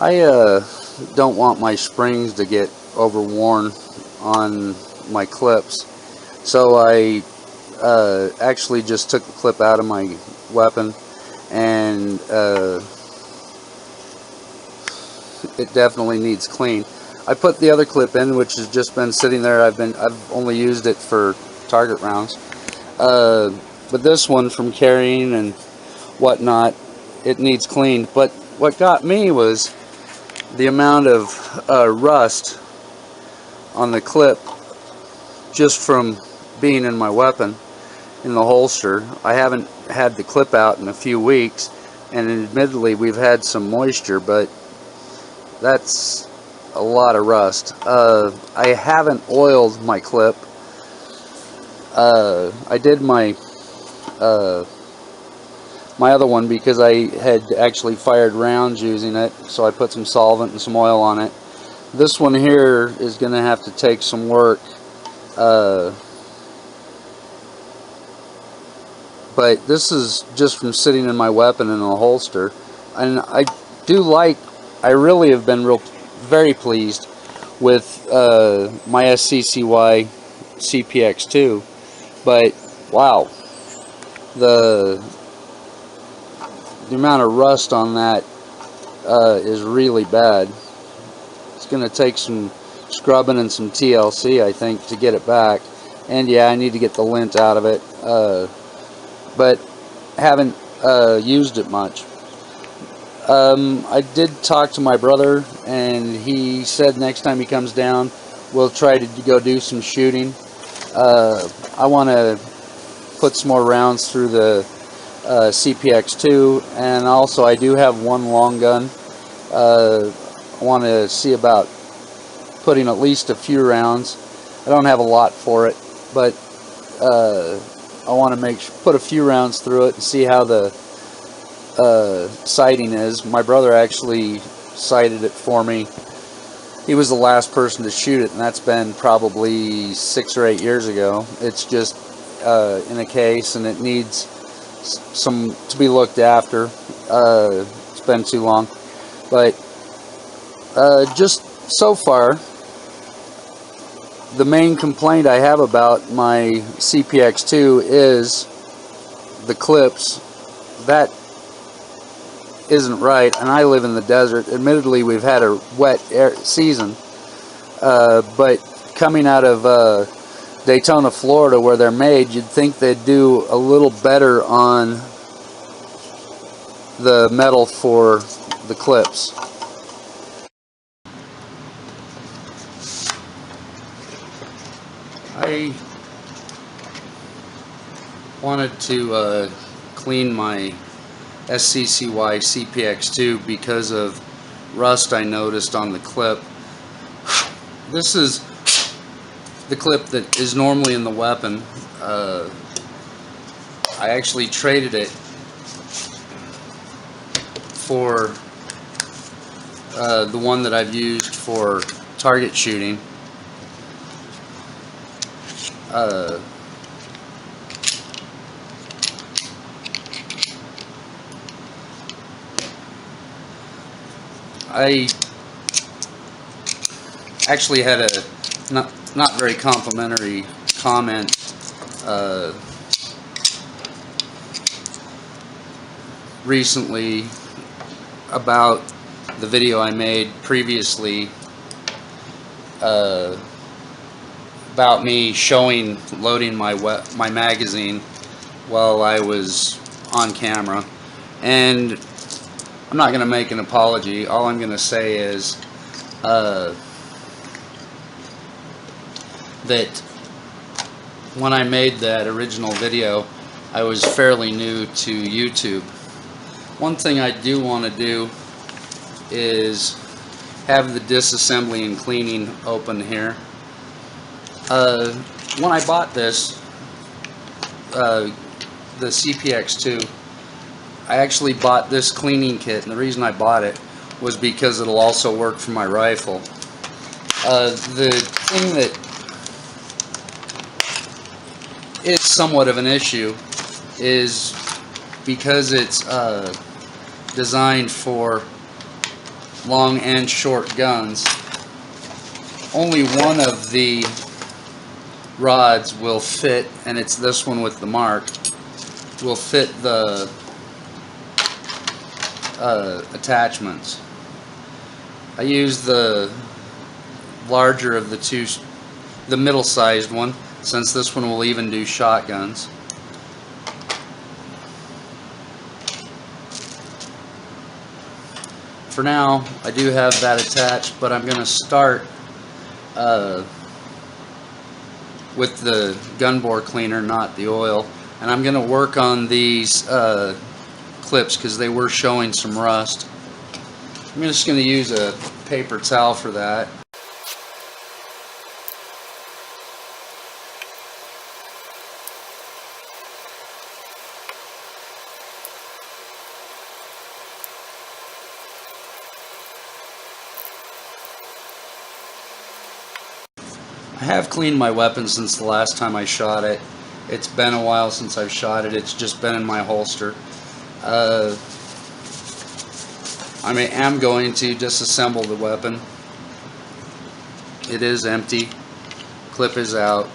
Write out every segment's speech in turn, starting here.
I don't want my springs to get overworn on my clips, so I actually just took the clip out of my weapon, and it definitely needs clean. I put the other clip in, which has just been sitting there. I've only used it for target rounds, but this one, from carrying and whatnot, it needs clean. But what got me was the amount of rust on the clip just from being in my weapon in the holster. I haven't had the clip out in a few weeks, and admittedly we've had some moisture, but that's a lot of rust. I haven't oiled my clip. I did my my other one because I had actually fired rounds using it, so I put some solvent and some oil on it. This one here is going to have to take some work, but this is just from sitting in my weapon in a holster, and I really have been very pleased with my SCCY CPX-2, but wow, the amount of rust on that is really bad. It's going to take some scrubbing and some TLC, I think, to get it back. And yeah, I need to get the lint out of it, but haven't used it much. I did talk to my brother, and he said next time he comes down we'll try to go do some shooting. I want to put some more rounds through the CPX-2, and also I do have one long gun. I want to see about putting at least a few rounds. I don't have a lot for it, but I want to put a few rounds through it and see how the sighting is. My brother actually sighted it for me. He was the last person to shoot it, and that's been probably 6 or 8 years ago. It's just in a case, and it needs some to be looked after. It's been too long, but just so far, the main complaint I have about my CPX-2 is the clips. That isn't right, and I live in the desert. Admittedly, we've had a wet season, but coming out of Daytona, Florida, where they're made, you'd think they'd do a little better on the metal for the clips. I wanted to clean my SCCY CPX-2 because of rust I noticed on the clip. This is the clip that is normally in the weapon. I actually traded it for the one that I've used for target shooting. I actually had a not very complimentary comment recently about the video I made previously about me loading my magazine while I was on camera, and I'm not going to make an apology. All I'm going to say is that when I made that original video, I was fairly new to YouTube. One thing I do want to do is have the disassembly and cleaning open here. When I bought this, the CPX-2, I actually bought this cleaning kit, and the reason I bought it was because it'll also work for my rifle. The thing that is somewhat of an issue is because it's designed for long and short guns. Only one of the rods will fit, and it's this one with the mark, will fit the attachments. I use the larger of the two, the middle-sized one, since this one will even do shotguns. For now, I do have that attached, but I'm going to start with the gun bore cleaner, not the oil, and I'm going to work on these clips because they were showing some rust. I'm just going to use a paper towel for that. I have cleaned my weapon since the last time I shot it. It's been a while since I've shot it. It's just been in my holster. I am going to disassemble the weapon. It is empty. Clip is out.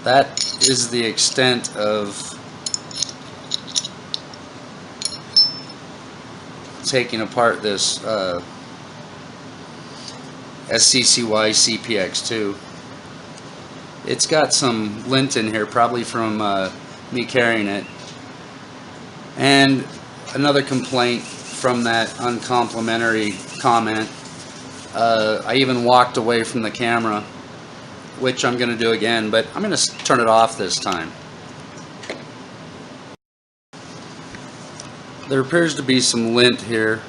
That is the extent of taking apart this SCCY CPX-2. It's got some lint in here, probably from me carrying it. And another complaint from that uncomplimentary comment, I even walked away from the camera, which I'm going to do again, but I'm going to turn it off this time. There appears to be some lint here,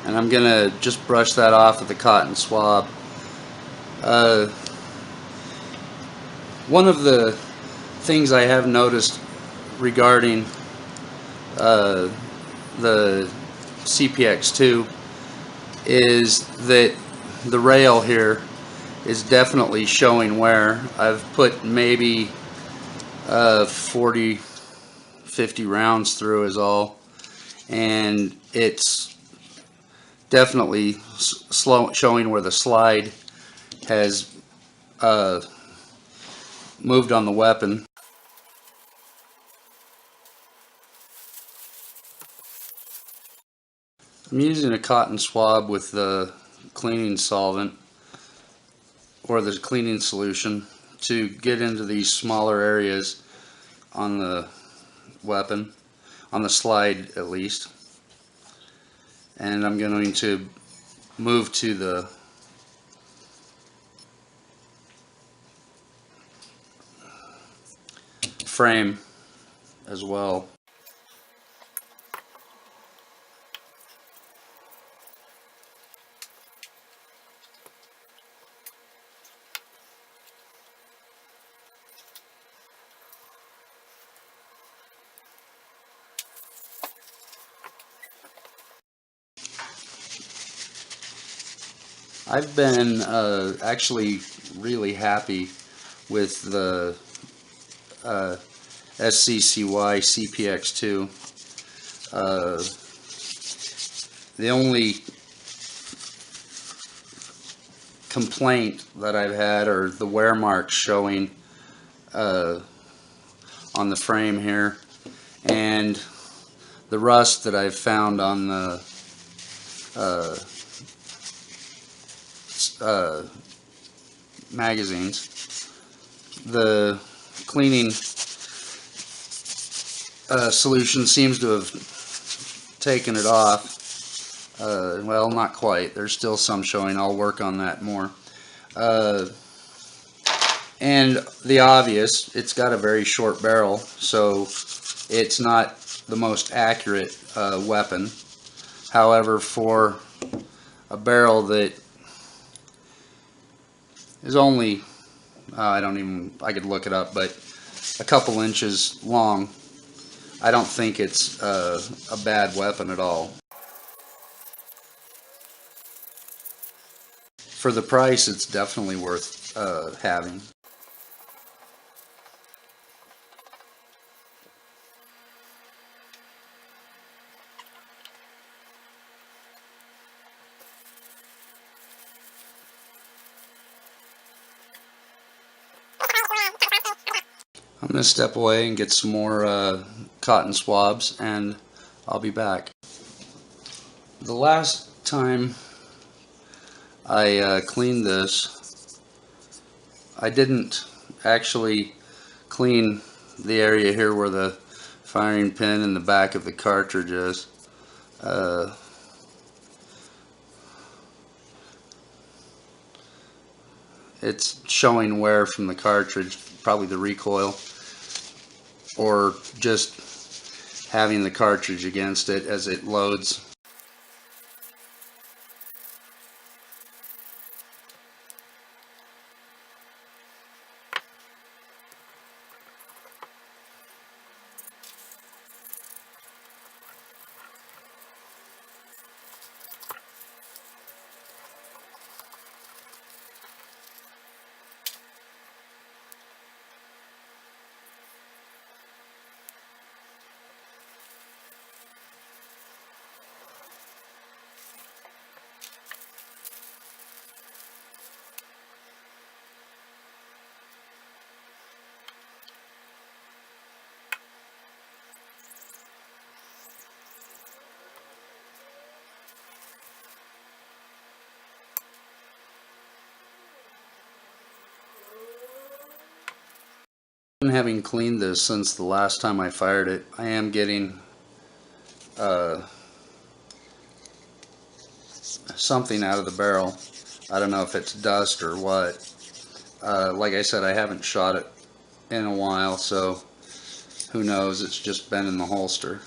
and I'm going to just brush that off with a cotton swab. One of the things I have noticed regarding the CPX-2 is that the rail here is definitely showing wear. I've put maybe 40-50 rounds through is all, and it's definitely showing where the slide has moved on the weapon. I'm using a cotton swab with the cleaning solvent or the cleaning solution to get into these smaller areas on the weapon, on the slide at least. And I'm going to move to the frame as well. I've been actually really happy with the SCCY CPX-2. The only complaint that I've had are the wear marks showing on the frame here, and the rust that I've found on the magazines. The cleaning solution seems to have taken it off. Well, not quite. There's still some showing. I'll work on that more. And the obvious, it's got a very short barrel, so it's not the most accurate weapon. However, for a barrel that is only, I could look it up, but a couple inches long, I don't think it's a bad weapon at all. For the price, it's definitely worth having. I'm going to step away and get some more cotton swabs, and I'll be back. The last time I cleaned this, I didn't actually clean the area here where the firing pin and the back of the cartridge is. It's showing wear from the cartridge, probably the recoil, or just having the cartridge against it as it loads. Having cleaned this since the last time I fired it, I am getting something out of the barrel. I don't know if it's dust or what. Like I said, I haven't shot it in a while, so who knows, it's just been in the holster.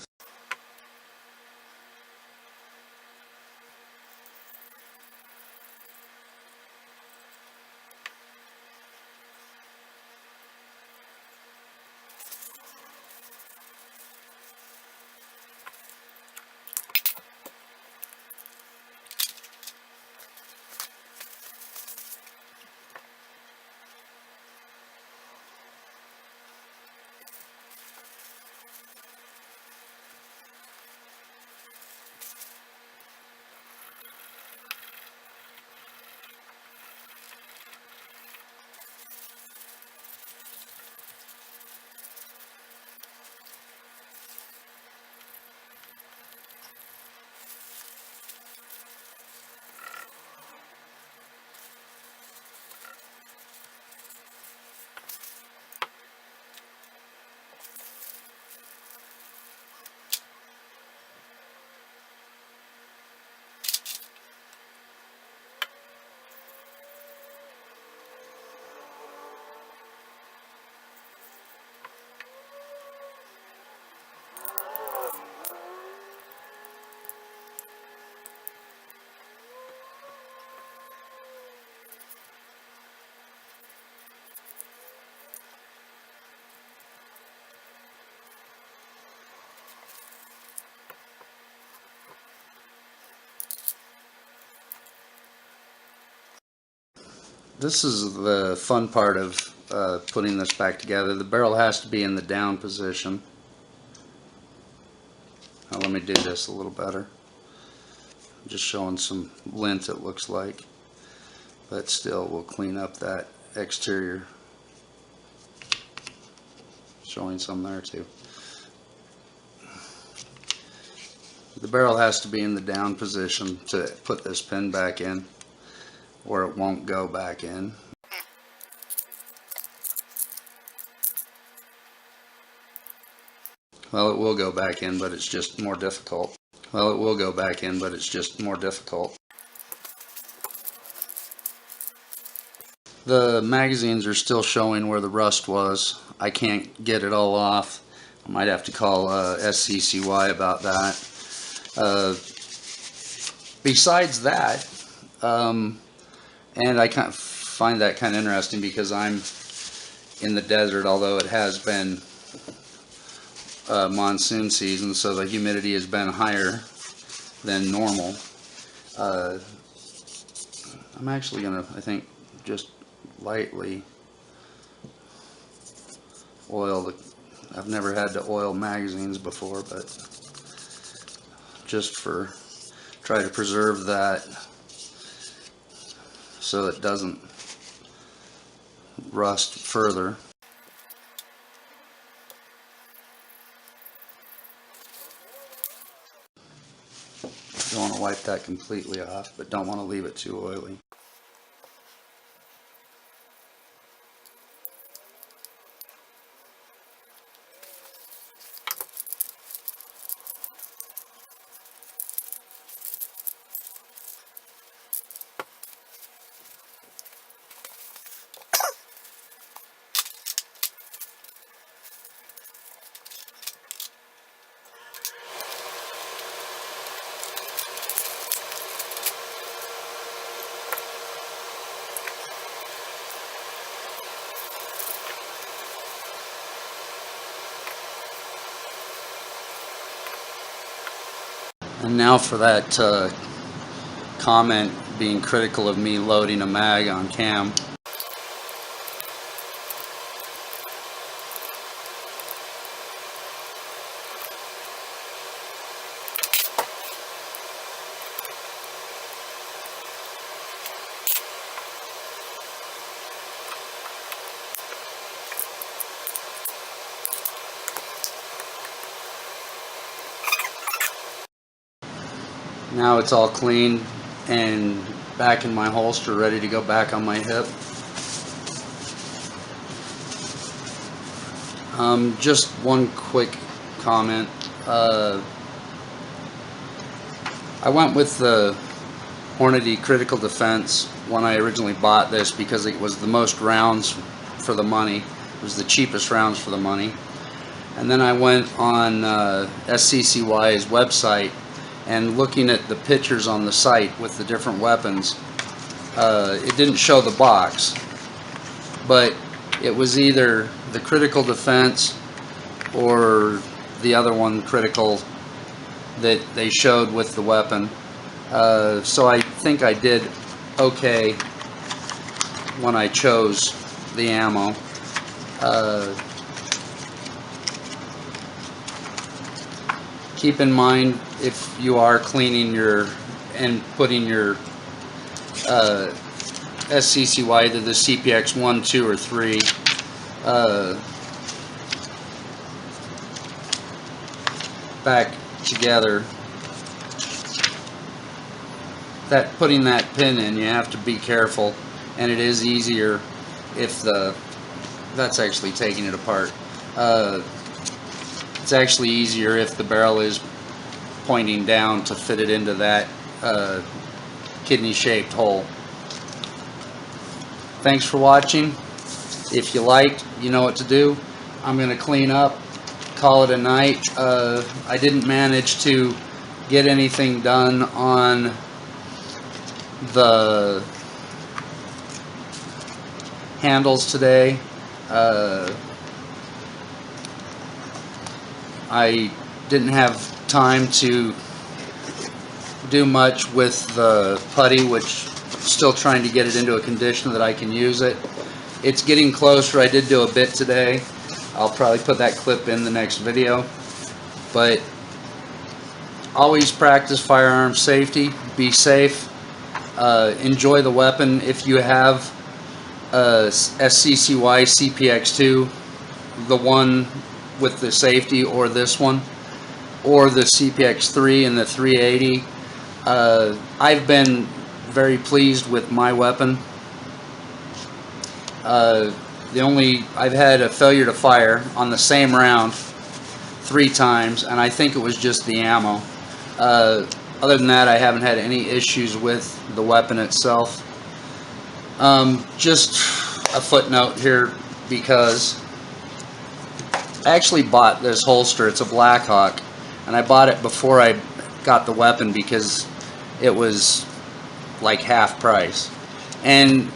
This is the fun part of putting this back together. The barrel has to be in the down position. Now let me do this a little better. Just showing some lint, it looks like, but still we'll clean up that exterior. Showing some there too. The barrel has to be in the down position to put this pin back in, or it won't go back in. Well, it will go back in, but it's just more difficult. Well, it will go back in, but it's just more difficult. The magazines are still showing where the rust was. I can't get it all off. I might have to call SCCY about that. Besides that, and I kind of find that kind of interesting because I'm in the desert, although it has been monsoon season, so the humidity has been higher than normal. I'm actually gonna, I think, just lightly oil the, I've never had to oil magazines before, but just for try to preserve that so it doesn't rust further. Don't want to wipe that completely off, but don't want to leave it too oily. And now for that comment being critical of me loading a mag on cam. Now it's all clean and back in my holster, ready to go back on my hip. Just one quick comment. I went with the Hornady Critical Defense when I originally bought this because it was the most rounds for the money. It was the cheapest rounds for the money. And then I went on SCCY's website, and looking at the pictures on the site with the different weapons, it didn't show the box, but it was either the Critical Defense or the other one, Critical, that they showed with the weapon. So I think I did okay when I chose the ammo. Keep in mind, if you are cleaning your and putting your SCCY, either the CPX-1, 2, or 3, back together, that putting that pin in, you have to be careful, and it is easier if that's actually taking it apart. It's actually easier if the barrel is pointing down to fit it into that kidney-shaped hole. Thanks for watching. If you liked, you know what to do. I'm going to clean up, call it a night. I didn't manage to get anything done on the handles today. I didn't have time to do much with the putty, which still trying to get it into a condition that I can use it. It's getting closer. I did do a bit today. I'll probably put that clip in the next video. But always practice firearms safety. Be safe. Enjoy the weapon. If you have a SCCY CPX-2, the one with the safety, or this one, or the CPX-3 and the 380, I've been very pleased with my weapon. I've had a failure to fire on the same round 3 times, and I think it was just the ammo. Other than that, I haven't had any issues with the weapon itself. Just a footnote here, because I actually bought this holster. It's a Blackhawk, and I bought it before I got the weapon because it was like half price. And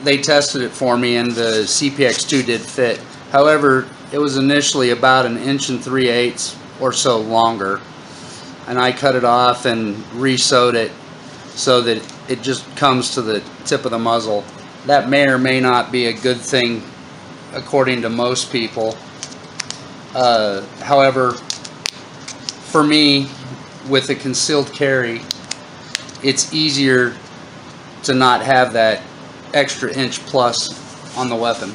they tested it for me, and the CPX-2 did fit. However, it was initially about 1 3/8 inches or so longer, and I cut it off and re-sewed it so that it just comes to the tip of the muzzle. That may or may not be a good thing according to most people. However, for me, with a concealed carry, it's easier to not have that extra inch plus on the weapon.